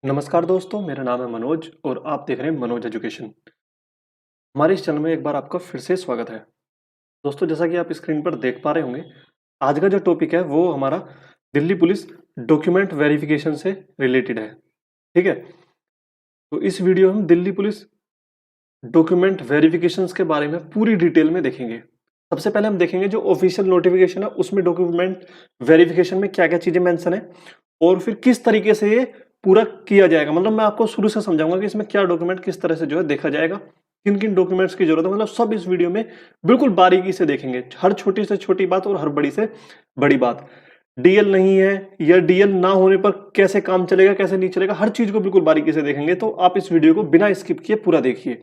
नमस्कार दोस्तों, मेरा नाम है मनोज और आप देख रहे हैं मनोज एजुकेशन। हमारे इस चैनल में एक बार आपका फिर से स्वागत है। दोस्तों, जैसा कि आप स्क्रीन पर देख पा रहे होंगे, आज का जो टॉपिक है वो हमारा दिल्ली पुलिस डॉक्यूमेंट वेरिफिकेशन से रिलेटेड है। ठीक है, तो इस वीडियो में हम दिल्ली पुलिस डॉक्यूमेंट वेरिफिकेशंस के बारे में पूरी डिटेल में देखेंगे। सबसे पहले हम देखेंगे जो ऑफिशियल नोटिफिकेशन है उसमें डॉक्यूमेंट वेरिफिकेशन में क्या क्या चीजें मेंशन है और फिर किस तरीके से ये पूरा किया जाएगा। मतलब मैं आपको शुरू से समझाऊंगा कि इसमें क्या डॉक्यूमेंट किस तरह से जो है देखा जाएगा, किन किन डॉक्यूमेंट्स की जरूरत है, मतलब सब इस वीडियो में बिल्कुल बारीकी से देखेंगे। हर छोटी से छोटी बात और हर बड़ी से बड़ी बात। डीएल नहीं है या डीएल ना होने पर कैसे काम चलेगा कैसे नहीं चलेगा, हर चीज को बिल्कुल बारीकी से देखेंगे। तो आप इस वीडियो को बिना स्किप किए पूरा देखिए।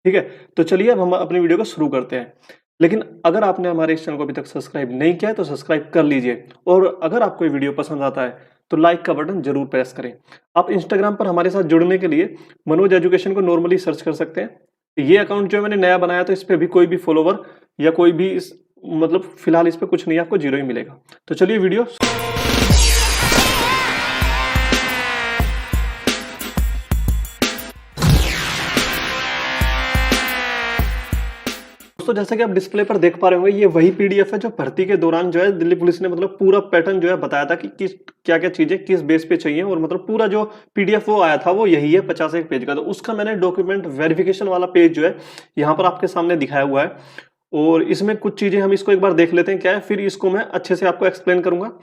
ठीक है, तो चलिए अब हम अपनी वीडियो को शुरू करते हैं। लेकिन अगर आपने हमारे इस चैनल को अभी तक सब्सक्राइब नहीं किया है तो सब्सक्राइब कर लीजिए, और अगर आपको ये वीडियो पसंद आता है तो लाइक का बटन जरूर प्रेस करें। आप इंस्टाग्राम पर हमारे साथ जुड़ने के लिए मनोज एजुकेशन को नॉर्मली सर्च कर सकते हैं। ये अकाउंट जो मैंने नया बनाया तो इस पे भी कोई भी फॉलोवर या कोई भी मतलब फिलहाल इस पे कुछ नहीं, आपको जीरो ही मिलेगा। तो चलिए वीडियो। दोस्तों, जैसा कि आप डिस्प्ले पर देख पा रहे होंगे, ये वही पीडीएफ है जो भर्ती के दौरान जो है दिल्ली पुलिस ने मतलब पूरा पैटर्न जो है बताया था कि किस क्या क्या चीजें किस बेस पे चाहिए, और मतलब पूरा जो पीडीएफ वो आया था वो यही है 51 पेज का। तो उसका मैंने डॉक्यूमेंट वेरिफिकेशन वाला पेज जो है यहाँ पर आपके सामने दिखाया हुआ है, और इसमें कुछ चीजें हम इसको एक बार देख लेते हैं क्या है, फिर इसको मैं अच्छे से आपको एक्सप्लेन करूंगा।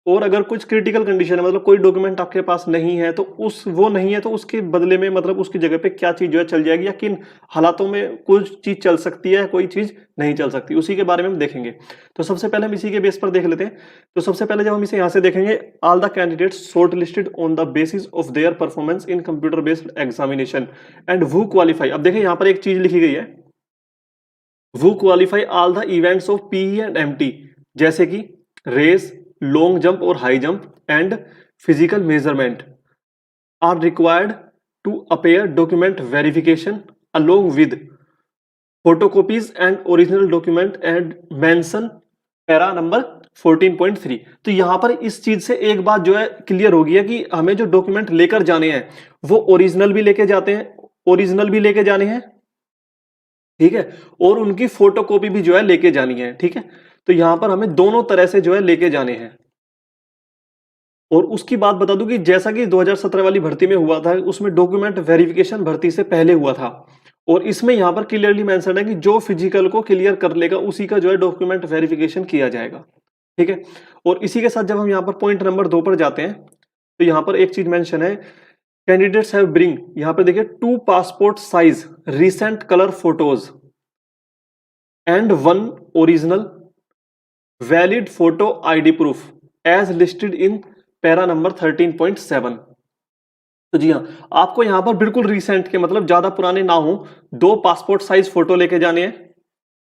और अगर कुछ क्रिटिकल कंडीशन है, मतलब कोई डॉक्यूमेंट आपके पास नहीं है तो वो नहीं है तो उसके बदले में मतलब उसकी जगह पे क्या चीज जो है चल जाएगी, या किन हालातों में कुछ चीज चल सकती है कोई चीज नहीं चल सकती, उसी के बारे में हम देखेंगे। तो सबसे पहले हम इसी के बेस पर देख लेते हैं। तो सबसे पहले जब हम इसे यहाँ से देखेंगे, all the candidates short listed on the basis of their performance in computer based examination and वो क्वालिफाई। अब देखिए यहाँ पर एक चीज लिखी गई है, वो qualify all the events of PE and MT, जैसे कि रेस, लॉन्ग जंप और high jump and physical measurement are required to appear document verification along with photocopies and original document and mention para number 14.3। तो यहां पर इस चीज से एक बात जो है क्लियर हो गई है कि हमें जो डॉक्यूमेंट लेकर जाने हैं वो ओरिजिनल भी लेके जाते हैं, ओरिजिनल भी लेके जाने हैं, ठीक है, और उनकी फोटोकॉपी भी जो है लेके जानी है। ठीक है, तो यहां पर हमें दोनों तरह से जो है लेके जाने हैं। और उसकी बात बता दूं कि जैसा कि 2017 वाली भर्ती में हुआ था, उसमें डॉक्यूमेंट वेरिफिकेशन भर्ती से पहले हुआ था, और इसमें यहां पर क्लियरली मेंशन है कि जो फिजिकल को क्लियर कर लेगा उसी का जो है डॉक्यूमेंट वेरिफिकेशन किया जाएगा। ठीक है, और इसी के साथ जब हम यहां पर पॉइंट नंबर 2 पर जाते हैं तो यहां पर एक चीज मेंशन है, कैंडिडेट्स हैव ब्रिंग, यहां पर देखिए 2 passport size recent colour photos and 1 original valid photo ID proof as listed in para number 13.7। तो जी हाँ, आपको यहां पर बिल्कुल रिसेंट के मतलब ज्यादा पुराने ना हो, 2 पासपोर्ट साइज फोटो लेके जाने हैं।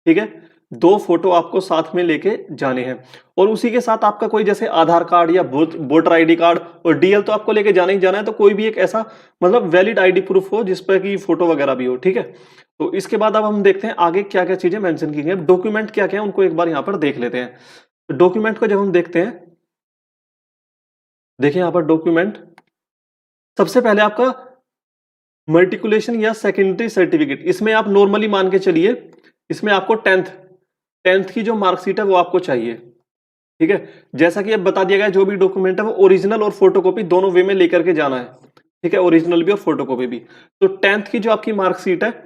ठीक है, 2 फोटो आपको साथ में लेके जाने हैं, और उसी के साथ आपका कोई जैसे आधार कार्ड या वोटर आईडी कार्ड, और डीएल तो आपको लेके जाना ही जाना है, तो कोई भी एक ऐसा मतलब वैलिड आईडी प्रूफ हो जिस पर की फोटो वगैरह भी हो। ठीक है, तो इसके बाद अब हम देखते हैं आगे क्या क्या चीजें मेंशन की गई। डॉक्यूमेंट क्या क्या है उनको एक बार यहां पर देख लेते हैं। तो डॉक्यूमेंट को जब हम देखते हैं, देखिए यहां पर डॉक्यूमेंट सबसे पहले आपका मल्टीकुलेशन या सेकेंडरी सर्टिफिकेट, इसमें आप नॉर्मली मान के चलिए, इसमें आपको टेंथ की जो मार्कशीट है वो आपको चाहिए। ठीक है, जैसा कि अब बता दिया गया, जो भी डॉक्यूमेंट है वो ओरिजिनल और फोटोकॉपी दोनों वे में लेकर के जाना है। ठीक है, ओरिजिनल भी और फोटोकॉपी भी। तो टेंथ की जो आपकी मार्कशीट है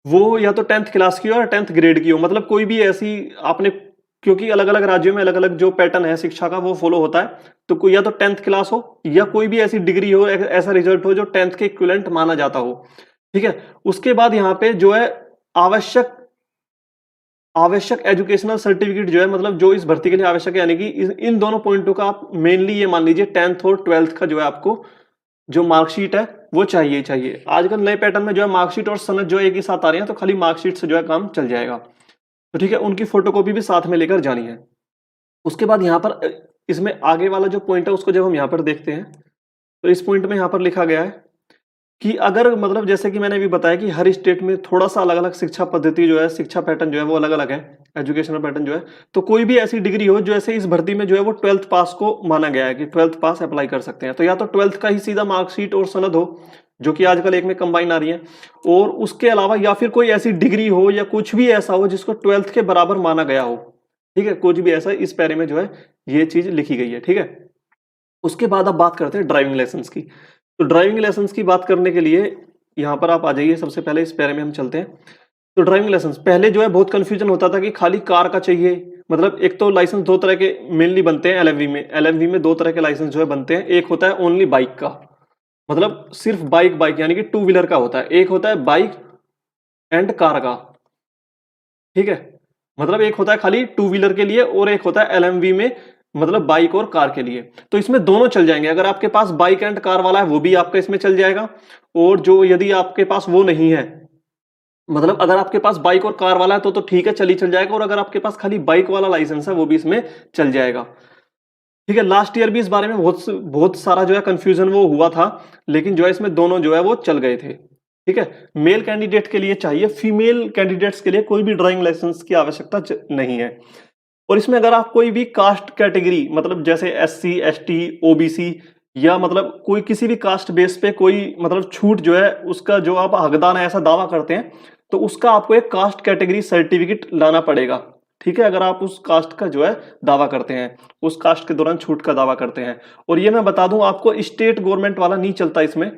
वो या तो 10th क्लास की हो या 10th ग्रेड की हो, मतलब कोई भी ऐसी आपने, क्योंकि अलग अलग राज्यों में अलग अलग जो पैटर्न है शिक्षा का वो फॉलो होता है, तो कोई या तो 10th क्लास हो या कोई भी ऐसी डिग्री हो, ऐसा रिजल्ट हो जो 10th के इक्विवेलेंट माना जाता हो। ठीक है, उसके बाद यहाँ पे जो है आवश्यक आवश्यक एजुकेशनल सर्टिफिकेट जो है, मतलब जो इस भर्ती के लिए आवश्यक है, यानी कि इन दोनों पॉइंटों का आप मेनली ये मान लीजिए 10th और 12th का जो है आपको जो मार्कशीट है वो चाहिए ही चाहिए। आजकल नए पैटर्न में जो है मार्कशीट और सनद जो एक ही साथ आ रही है, तो खाली मार्कशीट से जो है काम चल जाएगा। तो ठीक है, उनकी फोटोकॉपी भी साथ में लेकर जानी है। उसके बाद यहाँ पर इसमें आगे वाला जो पॉइंट है उसको जब हम यहाँ पर देखते हैं, तो इस पॉइंट में यहाँ पर लिखा गया है कि अगर मतलब जैसे कि मैंने अभी बताया कि हर स्टेट में थोड़ा सा अलग अलग शिक्षा पद्धति जो है, शिक्षा पैटर्न जो है वो अलग अलग है, एजुकेशनल पैटर्न जो है। तो कोई भी ऐसी डिग्री हो जो ऐसे इस भर्ती में जो है वो 12th पास को माना गया है कि 12th पास अप्लाई कर सकते हैं। तो या तो 12th का ही सीधा मार्कशीट और सनद हो, जो कि आजकल एक में कंबाइन आ रही है, और उसके अलावा या फिर कोई ऐसी डिग्री हो या कुछ भी ऐसा हो जिसको 12th के बराबर माना गया हो। ठीक है, कुछ भी ऐसा इस पैरे में जो है ये चीज लिखी गई है। ठीक है, उसके बाद अब बात करते हैं ड्राइविंग लाइसेंस की। तो ड्राइविंग लाइसेंस की बात करने के लिए यहाँ पर आप आ जाइए, सबसे पहले इस पैरे में हम चलते हैं। तो ड्राइविंग लाइसेंस पहले जो है बहुत कंफ्यूजन होता था कि खाली कार का चाहिए। मतलब एक तो लाइसेंस दो तरह के मेनली बनते हैं एलएमवी में। एलएमवी में दो तरह के लाइसेंस जो है बनते हैं। एक होता है ओनली बाइक का, मतलब सिर्फ बाइक बाइक यानी कि टू व्हीलर का होता है। एक होता है बाइक एंड कार का। ठीक है, मतलब एक होता है खाली टू व्हीलर के लिए और एक होता है एलएमवी में मतलब बाइक और कार के लिए। तो इसमें दोनों चल जाएंगे। अगर आपके पास बाइक एंड कार वाला है वो भी आपका इसमें चल जाएगा, और जो यदि आपके पास वो नहीं है, मतलब अगर आपके पास बाइक और कार वाला है तो ठीक है, चल जाएगा। और अगर आपके पास खाली बाइक वाला लाइसेंस है वो भी इसमें चल जाएगा। ठीक है, लास्ट ईयर भी इस बारे में बहुत सारा जो है कंफ्यूजन वो हुआ था, लेकिन जो है इसमें दोनों जो है वो चल गए थे। ठीक है, मेल कैंडिडेट के लिए चाहिए, फीमेल कैंडिडेट्स के लिए कोई भी ड्राइविंग लाइसेंस की आवश्यकता नहीं है। और इसमें अगर आप कोई भी कास्ट कैटेगरी मतलब जैसे एससी एसटी ओबीसी या मतलब कोई किसी भी कास्ट बेस पे कोई मतलब छूट जो है उसका जो आप हकदार है ऐसा दावा करते हैं, तो उसका आपको एक कास्ट कैटेगरी सर्टिफिकेट लाना पड़ेगा। ठीक है, अगर आप उस कास्ट का जो है दावा करते हैं, उस कास्ट के दौरान छूट का दावा करते हैं। और ये मैं बता दूं आपको, स्टेट गवर्नमेंट वाला नहीं चलता इसमें।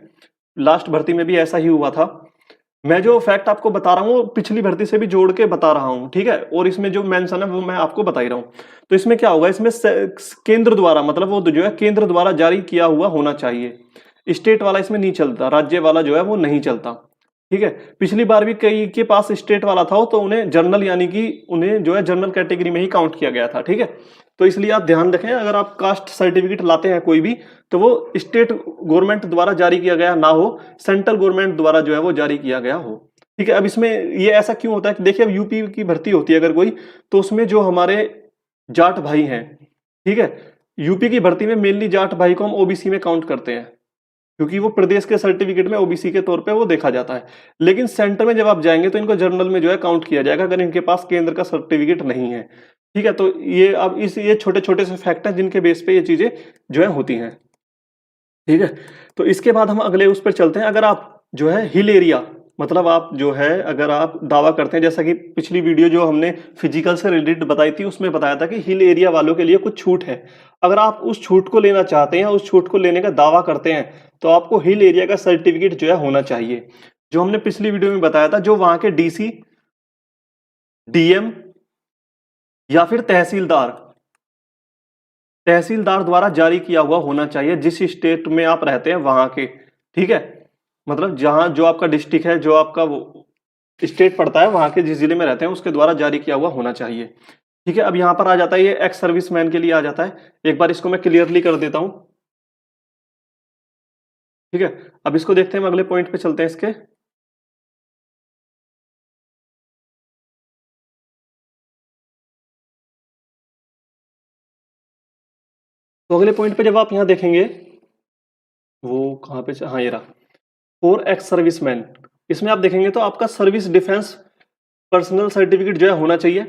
लास्ट भर्ती में भी ऐसा ही हुआ था। मैं जो फैक्ट आपको बता रहा हूँ पिछली भर्ती से भी जोड़ के बता रहा हूँ। ठीक है, और इसमें जो मेंशन है वो मैं आपको बता ही रहा हूँ। तो इसमें क्या होगा, इसमें केंद्र द्वारा मतलब वो जो है केंद्र द्वारा जारी किया हुआ होना चाहिए। स्टेट वाला इसमें नहीं चलता, राज्य वाला जो है वो नहीं चलता। ठीक है, पिछली बार भी कई के पास स्टेट वाला था तो उन्हें जनरल यानी कि उन्हें जो है जनरल कैटेगरी में ही काउंट किया गया था। ठीक है, तो इसलिए आप ध्यान रखें, अगर आप कास्ट सर्टिफिकेट लाते हैं कोई भी तो वो स्टेट गवर्नमेंट द्वारा जारी किया गया ना हो, सेंट्रल गवर्नमेंट द्वारा जो है वो जारी किया गया हो। ठीक है, अब इसमें ये ऐसा क्यों होता है कि देखिए अब यूपी की भर्ती होती है अगर कोई, तो उसमें जो हमारे जाट भाई हैं, ठीक है, यूपी की भर्ती में मेनली जाट भाई को हम ओबीसी में काउंट करते हैं क्योंकि वो प्रदेश के सर्टिफिकेट में ओबीसी के तौर पे वो देखा जाता है। लेकिन सेंटर में जब आप जाएंगे तो इनको जनरल में जो है काउंट किया जाएगा अगर इनके पास केंद्र का सर्टिफिकेट नहीं है। ठीक है, तो ये अब ये छोटे छोटे से फैक्ट हैं जिनके बेस पे ये चीजें जो है होती हैं। ठीक है, तो इसके बाद हम अगले उस पर चलते हैं। अगर आप जो है हिल एरिया मतलब आप जो है अगर आप दावा करते हैं, जैसा कि पिछली वीडियो जो हमने फिजिकल से रिलेटेड बताई थी उसमें बताया था कि हिल एरिया वालों के लिए कुछ छूट है। अगर आप उस छूट को लेना चाहते हैं, उस छूट को लेने का दावा करते हैं, तो आपको हिल एरिया का सर्टिफिकेट जो है होना चाहिए, जो हमने पिछली वीडियो में बताया था। जो वहां के डीसी डीएम या फिर तहसीलदार द्वारा जारी किया हुआ होना चाहिए, जिस स्टेट में आप रहते हैं वहां के। ठीक है, मतलब जहां जो आपका डिस्ट्रिक्ट है, जो आपका वो स्टेट पड़ता है, वहां के जिस जिले में रहते हैं उसके द्वारा जारी किया हुआ होना चाहिए। ठीक है, अब यहां पर आ जाता है ये एक्स सर्विसमैन के लिए आ जाता है। एक बार इसको मैं क्लियरली कर देता हूं। ठीक है, अब इसको देखते हैं, हम अगले पॉइंट पे चलते हैं इसके। तो अगले पॉइंट पे जब आप यहां देखेंगे, वो कहां पे हाँ ये रहा, फॉर एक्स सर्विसमैन। इसमें आप देखेंगे तो आपका सर्विस डिफेंस पर्सनल सर्टिफिकेट जो है होना चाहिए,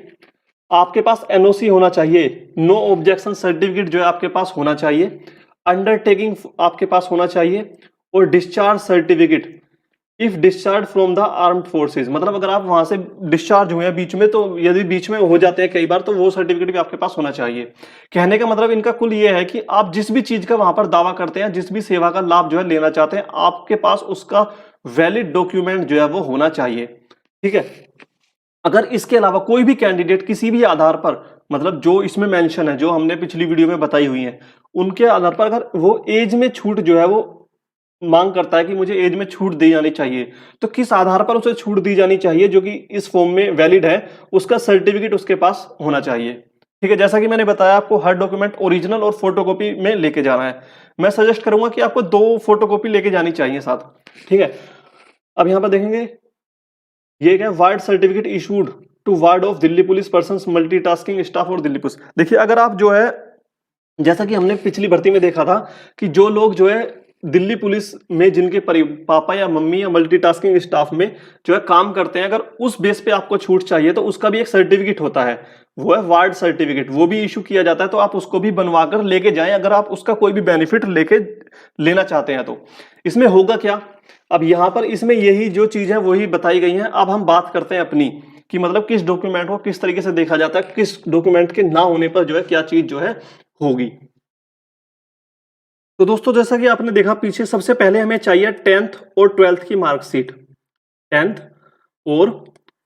आपके पास एनओसी होना चाहिए, नो ऑब्जेक्शन सर्टिफिकेट जो है आपके पास होना चाहिए, अंडरटेकिंग आपके पास होना चाहिए, और discharge certificate if discharge from the armed forces. मतलब अगर आप वहां से डिस्चार्ज हुए हैं बीच में, तो यदि बीच में हो जाते हैं कई बार, तो वो सर्टिफिकेट भी आपके पास होना चाहिए। कहने का मतलब इनका कुल ये है कि आप जिस भी चीज का वहां पर दावा करते हैं, जिस भी सेवा का लाभ जो है लेना चाहते हैं, आपके पास उसका वैलिड डॉक्यूमेंट जो है वो होना चाहिए। ठीक है, अगर इसके अलावा कोई भी कैंडिडेट किसी भी आधार पर, मतलब जो इसमें मेंशन है, जो हमने पिछली वीडियो में बताई हुई है, उनके आधार पर अगर वो एज में छूट जो है वो मांग करता है कि मुझे एज में छूट दी जानी चाहिए, तो किस आधार पर उसे छूट दी जानी चाहिए जो कि इस फॉर्म में वैलिड है, उसका सर्टिफिकेट उसके पास होना चाहिए। ठीक है, जैसा कि मैंने बताया आपको हर डॉक्यूमेंट ओरिजिनल और फोटोकॉपी में लेके जाना है। मैं सजेस्ट करूंगा कि आपको 2 फोटोकॉपी लेके जानी चाहिए साथ। ठीक है, अब यहां पर देखेंगे ये क्या, ward certificate issued to ward of Delhi police person multitasking staff और दिल्ली पुलिस। देखिए अगर आप जो है, जैसा कि हमने पिछली भर्ती में देखा था कि जो लोग जो है दिल्ली पुलिस में जिनके पापा या मम्मी या मल्टीटास्किंग स्टाफ में जो है काम करते हैं, अगर उस बेस पे आपको छूट चाहिए तो उसका भी एक सर्टिफिकेट होता है, वो है वार्ड सर्टिफिकेट, वो भी इशू किया जाता है। तो आप उसको भी बनवा कर लेके जाएं अगर आप उसका कोई भी बेनिफिट लेके लेना चाहते हैं। तो इसमें होगा क्या, अब यहाँ पर इसमें यही जो चीज है वही बताई गई है। अब हम बात करते हैं अपनी कि मतलब किस डॉक्यूमेंट को किस तरीके से देखा जाता है, किस डॉक्यूमेंट के ना होने पर जो है क्या चीज जो है होगी। तो दोस्तों जैसा कि आपने देखा पीछे, सबसे पहले हमें चाहिए 10th और 12th की मार्कशीट, 10th और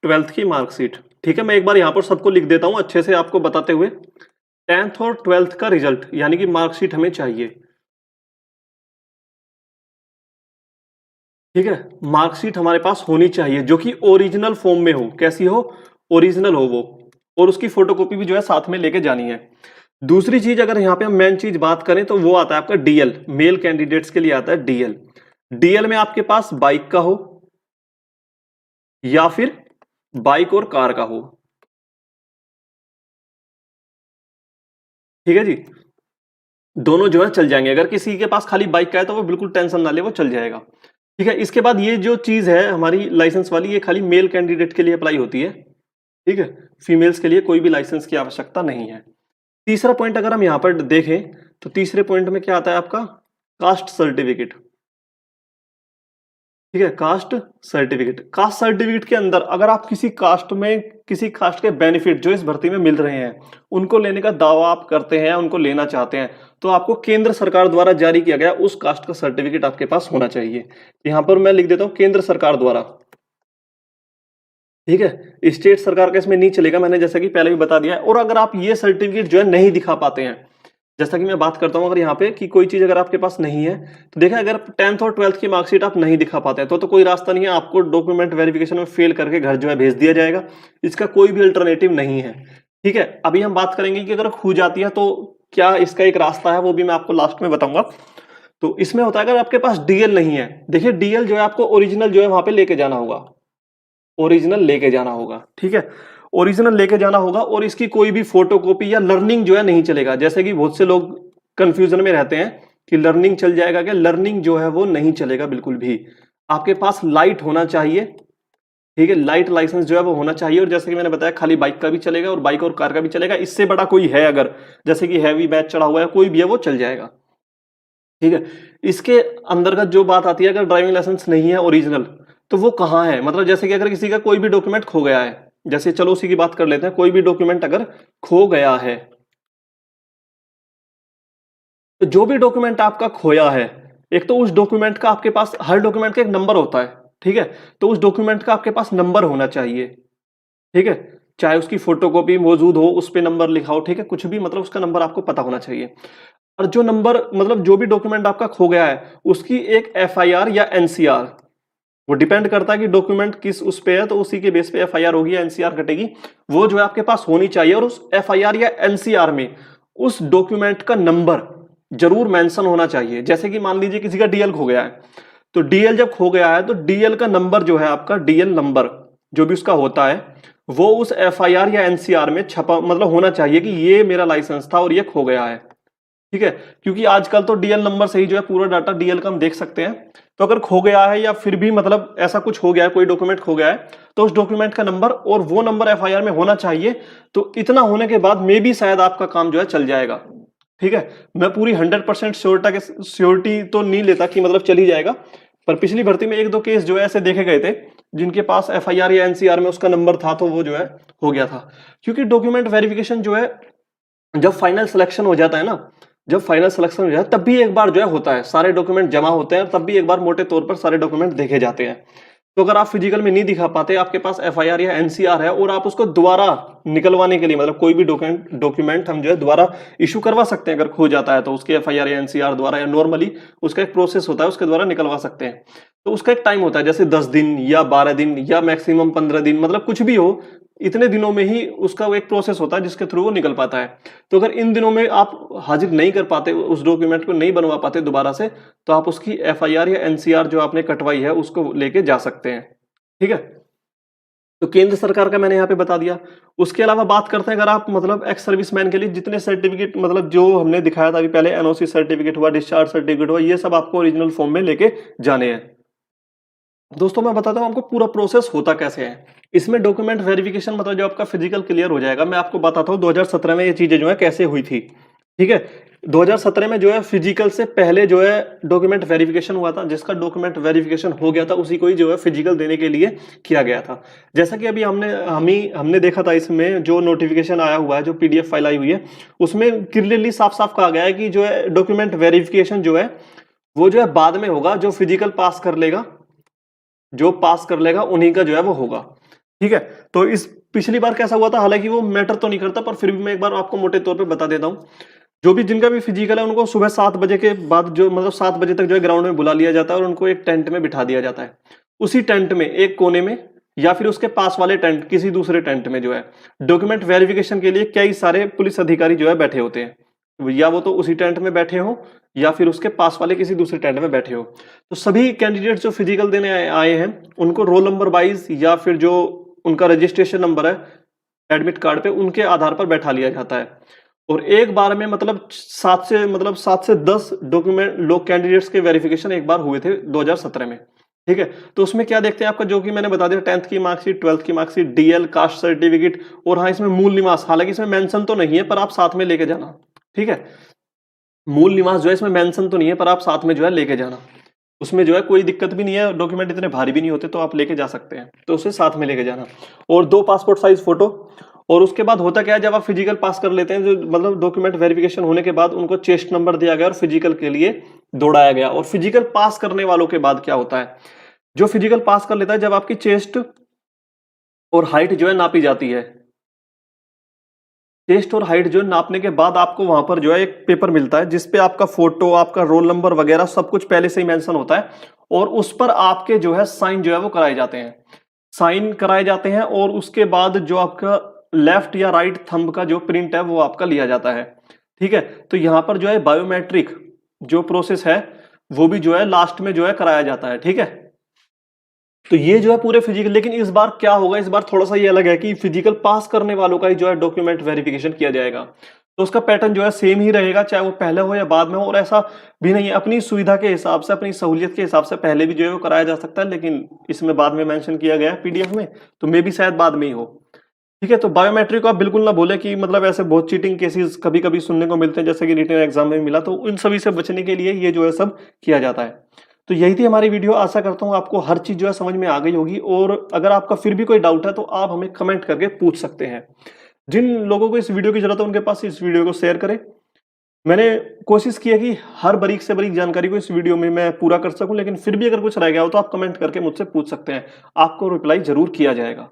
12th की मार्कशीट। ठीक है, मैं एक बार यहां पर सबको लिख देता हूं अच्छे से आपको बताते हुए। 10th और 12th का रिजल्ट यानी कि मार्कशीट हमें चाहिए। ठीक है, मार्कशीट हमारे पास होनी चाहिए जो कि ओरिजिनल फॉर्म में हो। कैसी हो, ओरिजिनल हो वो, और उसकी फोटोकॉपी भी जो है साथ में लेके जानी है। दूसरी चीज अगर यहाँ पे हम मेन चीज बात करें तो वो आता है आपका डीएल, मेल कैंडिडेट्स के लिए आता है डीएल। डीएल में आपके पास बाइक का हो या फिर बाइक और कार का हो। ठीक है जी, दोनों जो है चल जाएंगे। अगर किसी के पास खाली बाइक का है तो वो बिल्कुल टेंशन ना ले, वो चल जाएगा। ठीक है, इसके बाद ये जो चीज है हमारी लाइसेंस वाली, ये खाली मेल कैंडिडेट के लिए अप्लाई होती है। ठीक है, फीमेल्स के लिए कोई भी लाइसेंस की आवश्यकता नहीं है। तीसरा पॉइंट अगर हम यहां पर देखें तो तीसरे पॉइंट में क्या आता है आपका, कास्ट सर्टिफिकेट। ठीक है, कास्ट सर्टिफिकेट। कास्ट सर्टिफिकेट के अंदर अगर आप किसी कास्ट में किसी कास्ट के बेनिफिट जो इस भर्ती में मिल रहे हैं उनको लेने का दावा आप करते हैं, उनको लेना चाहते हैं, तो आपको केंद्र सरकार द्वारा जारी किया गया उस कास्ट का सर्टिफिकेट आपके पास होना चाहिए। यहां पर मैं लिख देता हूं केंद्र सरकार द्वारा। ठीक है, स्टेट सरकार का इसमें नहीं चलेगा, मैंने जैसा कि पहले भी बता दिया है। और अगर आप ये सर्टिफिकेट जो है नहीं दिखा पाते हैं, जैसा कि मैं बात करता हूं अगर यहाँ पे कि कोई चीज अगर आपके पास नहीं है तो देखा, अगर 10th और 12th की मार्कशीट आप नहीं दिखा पाते हैं तो कोई रास्ता नहीं है, आपको डॉक्यूमेंट वेरिफिकेशन में फेल करके घर जो है भेज दिया जाएगा। इसका कोई भी अल्टरनेटिव नहीं है। ठीक है, अभी हम बात करेंगे कि अगर खो जाती है तो क्या इसका एक रास्ता है, वो भी मैं आपको लास्ट में बताऊंगा। तो इसमें होता है अगर आपके पास डीएल नहीं है, देखिए डीएल जो है आपको ओरिजिनल जो है वहां पे लेके जाना होगा, ओरिजिनल लेके जाना होगा। ठीक है, ओरिजिनल लेके जाना होगा और इसकी कोई भी फोटोकॉपी या लर्निंग जो है नहीं चलेगा। जैसे कि बहुत से लोग कंफ्यूजन में रहते हैं कि लर्निंग चल जाएगा क्या, लर्निंग जो है वो नहीं चलेगा बिल्कुल भी। आपके पास लाइट होना चाहिए। ठीक है, लाइट लाइसेंस जो है वो होना चाहिए। और जैसे कि मैंने बताया खाली बाइक का भी चलेगा और बाइक और कार का भी चलेगा। इससे बड़ा कोई है अगर, जैसे कि हैवी बैच चढ़ा हुआ है कोई भी है, वो चल जाएगा। ठीक है, इसके अंतर्गत जो बात आती है, अगर ड्राइविंग लाइसेंस नहीं है ओरिजिनल तो वो कहाँ है, मतलब जैसे कि अगर किसी का कोई भी डॉक्यूमेंट खो गया है, जैसे चलो उसी की बात कर लेते हैं, कोई भी डॉक्यूमेंट अगर खो गया है तो जो भी डॉक्यूमेंट आपका खोया है, एक तो उस डॉक्यूमेंट का आपके पास, हर डॉक्यूमेंट का एक नंबर होता है। ठीक है, तो उस डॉक्यूमेंट का आपके पास नंबर होना चाहिए। ठीक है, चाहे उसकी फोटोकॉपी मौजूद हो, उस पे नंबर लिखा हो, ठीक है, कुछ भी, मतलब उसका नंबर आपको पता होना चाहिए। और जो नंबर, मतलब जो भी डॉक्यूमेंट आपका खो गया है उसकी एक एफआईआर या एनसीआर, वो डिपेंड करता है कि डॉक्यूमेंट किस उस पे है, तो उसी के बेस पे एफआईआर होगी या एनसीआर कटेगी, वो जो है आपके पास होनी चाहिए। और उस एफआईआर या एनसीआर में उस डॉक्यूमेंट का नंबर जरूर मेंशन होना चाहिए। जैसे कि मान लीजिए किसी का डीएल खो गया है, तो डीएल जब खो गया है तो डीएल का नंबर जो है आपका, डीएल नंबर जो भी उसका होता है, वो उस एफआईआर या एनसीआर में छपा, मतलब होना चाहिए कि ये मेरा लाइसेंस था और ये खो गया है। ठीक है, क्योंकि आजकल तो डीएल नंबर से ही जो है पूरा डाटा डीएल का हम देख सकते हैं। तो अगर खो गया है या फिर भी मतलब ऐसा कुछ हो गया है, कोई डॉक्यूमेंट खो गया है, तो उस डॉक्यूमेंट का नंबर और वो नंबर एफआईआर में होना चाहिए। तो इतना होने के बाद मे भी शायद आपका काम जो है चल जाएगा। ठीक है, मैं पूरी 100% श्योरिटी तो नहीं लेता कि मतलब चल ही जाएगा, पर पिछली भर्ती में एक दो केस जो है ऐसे देखे गए थे जिनके पास एफआईआर या एनसीआर में उसका नंबर था, तो वो जो है हो गया था। क्योंकि डॉक्यूमेंट वेरिफिकेशन जो है जब फाइनल सिलेक्शन हो जाता है ना, जब फाइनल सिलेक्शन हो जाता है तब भी एक बार जो है होता है, सारे डॉक्यूमेंट जमा होते हैं, तब भी एक बार मोटे तौर पर सारे डॉक्यूमेंट देखे जाते हैं। तो अगर आप फिजिकल में नहीं दिखा पाते, आपके पास एफआईआर या एनसीआर है और आप उसको दोबारा निकलवाने के लिए, मतलब कोई भी डॉक्यूमेंट हम जो है दोबारा इशू करवा सकते हैं। अगर खो जाता है तो उसके एफआईआर या एनसीआर द्वारा, या नॉर्मली उसका एक प्रोसेस होता है, उसके द्वारा निकलवा सकते हैं। तो उसका एक टाइम होता है, जैसे 10 दिन या 12 दिन या मैक्सिमम 15 दिन, मतलब कुछ भी हो, इतने दिनों में ही उसका वो एक प्रोसेस होता है जिसके थ्रू वो निकल पाता है। तो अगर इन दिनों में आप हाजिर नहीं कर पाते, उस डॉक्यूमेंट को नहीं बनवा पाते दोबारा से, तो आप उसकी एफआईआर या एनसीआर जो आपने कटवाई है उसको लेके जा सकते हैं। ठीक है, तो केंद्र सरकार का मैंने यहाँ पे बता दिया। उसके अलावा बात करते हैं अगर आप मतलब एक्स सर्विसमैन के लिए जितने सर्टिफिकेट मतलब जो हमने दिखाया था अभी पहले, एनओसी सर्टिफिकेट हुआ, डिस्चार्ज सर्टिफिकेट हुआ, ये सब आपको ओरिजिनल फॉर्म में लेके जाने हैं। दोस्तों मैं बताता हूँ आपको पूरा प्रोसेस होता कैसे है। इसमें डॉक्यूमेंट वेरिफिकेशन मतलब जो आपका फिजिकल क्लियर हो जाएगा। मैं आपको बताता हूँ 2017 में ये चीजें जो है कैसे हुई थी। ठीक है, 2017 में जो है फिजिकल से पहले जो है डॉक्यूमेंट वेरिफिकेशन हुआ था। जिसका डॉक्यूमेंट वेरिफिकेशन हो गया था उसी को ही जो है फिजिकल देने के लिए किया गया था। जैसा कि अभी हमने देखा था, इसमें जो नोटिफिकेशन आया हुआ है, जो पीडीएफ फाइल आई हुई है, उसमें क्लियरली साफ साफ कहा गया है कि जो है डॉक्यूमेंट वेरिफिकेशन जो है वो जो है बाद में होगा। जो फिजिकल पास कर लेगा, जो पास कर लेगा उन्हीं का जो है वो होगा। ठीक है, तो इस पिछली बार कैसा हुआ था, हालांकि वो मैटर तो नहीं करता, पर फिर भी मैं एक बार आपको मोटे तौर पे बता देता हूं। जो भी जिनका भी फिजिकल है उनको सुबह 7 बजे के बाद जो मतलब 7 बजे तक जो है ग्राउंड में बुला लिया जाता है और उनको एक टेंट में बिठा दिया जाता है। उसी टेंट में एक कोने में या फिर उसके पास वाले टेंट, किसी दूसरे टेंट में जो है डॉक्यूमेंट वेरिफिकेशन के लिए कई सारे पुलिस अधिकारी जो है बैठे होते हैं। या वो तो उसी टेंट में बैठे हो या फिर उसके पास वाले किसी दूसरे टेंट में बैठे हो। तो सभी कैंडिडेट जो फिजिकल देने आए हैं उनको रोल नंबर वाइज या फिर जो उनका रजिस्ट्रेशन नंबर है एडमिट कार्ड पे, उनके आधार पर बैठा लिया जाता है। और एक बार में मतलब 7 से 10 डॉक्यूमेंट लोग कैंडिडेट्स के वेरिफिकेशन एक बार हुए थे 2017 में। ठीक है, तो उसमें क्या देखते हैं आपका, जो कि मैंने बता दिया, 10th की मार्कशीट, 12th की मार्कशीट, डीएल, कास्ट सर्टिफिकेट, और हाँ इसमें मूल निवास, हालांकि इसमें मेंशन तो नहीं है पर आप साथ में लेके जाना। ठीक है, मूल निवास जो है इसमें मेंशन तो नहीं है पर आप साथ में जो है लेके जाना। उसमें जो है कोई दिक्कत भी नहीं है, डॉक्यूमेंट इतने भारी भी नहीं होते, तो आप लेके जा सकते हैं, तो उसे साथ में लेके जाना। और 2 पासपोर्ट साइज फोटो। और उसके बाद होता क्या है, जब आप फिजिकल पास कर लेते हैं, जो मतलब डॉक्यूमेंट वेरिफिकेशन होने के बाद उनको चेस्ट नंबर दिया गया और फिजिकल के लिए दौड़ाया गया। और फिजिकल पास करने वालों के बाद क्या होता है, जो फिजिकल पास कर लेता है, जब आपकी चेस्ट और हाइट जो है नापी जाती है, चेस्ट और हाइट जो है नापने के बाद आपको वहां पर जो है एक पेपर मिलता है जिसपे आपका फोटो, आपका रोल नंबर वगैरह सब कुछ पहले से ही मेंशन होता है। और उस पर आपके जो है साइन जो है वो कराए जाते हैं, साइन कराए जाते हैं। और उसके बाद जो आपका लेफ्ट या राइट थंब का जो प्रिंट है वो आपका लिया जाता है। ठीक है, तो यहाँ पर जो है बायोमेट्रिक जो प्रोसेस है वो भी जो है लास्ट में जो है कराया जाता है। ठीक है, तो ये जो है पूरे फिजिकल, लेकिन इस बार क्या होगा, इस बार थोड़ा सा ये अलग है कि फिजिकल पास करने वालों का ही जो है डॉक्यूमेंट वेरिफिकेशन किया जाएगा। तो उसका पैटर्न जो है सेम ही रहेगा, चाहे वो पहले हो या बाद में हो। और ऐसा भी नहीं है, अपनी सुविधा के हिसाब से, अपनी सहूलियत के हिसाब से पहले भी जो है वो कराया जा सकता है, लेकिन इसमें बाद में मेंशन किया गया है पीडीएफ में, तो मे भी शायद बाद में ही हो। ठीक है, तो बायोमेट्रिक को आप बिल्कुल ना बोले कि मतलब ऐसे बहुत चीटिंग केसेस कभी कभी सुनने को मिलते हैं, जैसे कि रिटन एग्जाम में मिला, तो इन सभी से बचने के लिए ये जो है सब किया जाता है। तो यही थी हमारी वीडियो। आशा करता हूँ आपको हर चीज जो है समझ में आ गई होगी। और अगर आपका फिर भी कोई डाउट है तो आप हमें कमेंट करके पूछ सकते हैं। जिन लोगों को इस वीडियो की जरूरत है उनके पास इस वीडियो को शेयर करें। मैंने कोशिश की है कि हर बारीक से बारीक जानकारी को इस वीडियो में मैं पूरा कर सकूं, लेकिन फिर भी अगर कुछ रह गया हो तो आप कमेंट करके मुझसे पूछ सकते हैं, आपको रिप्लाई जरूर किया जाएगा।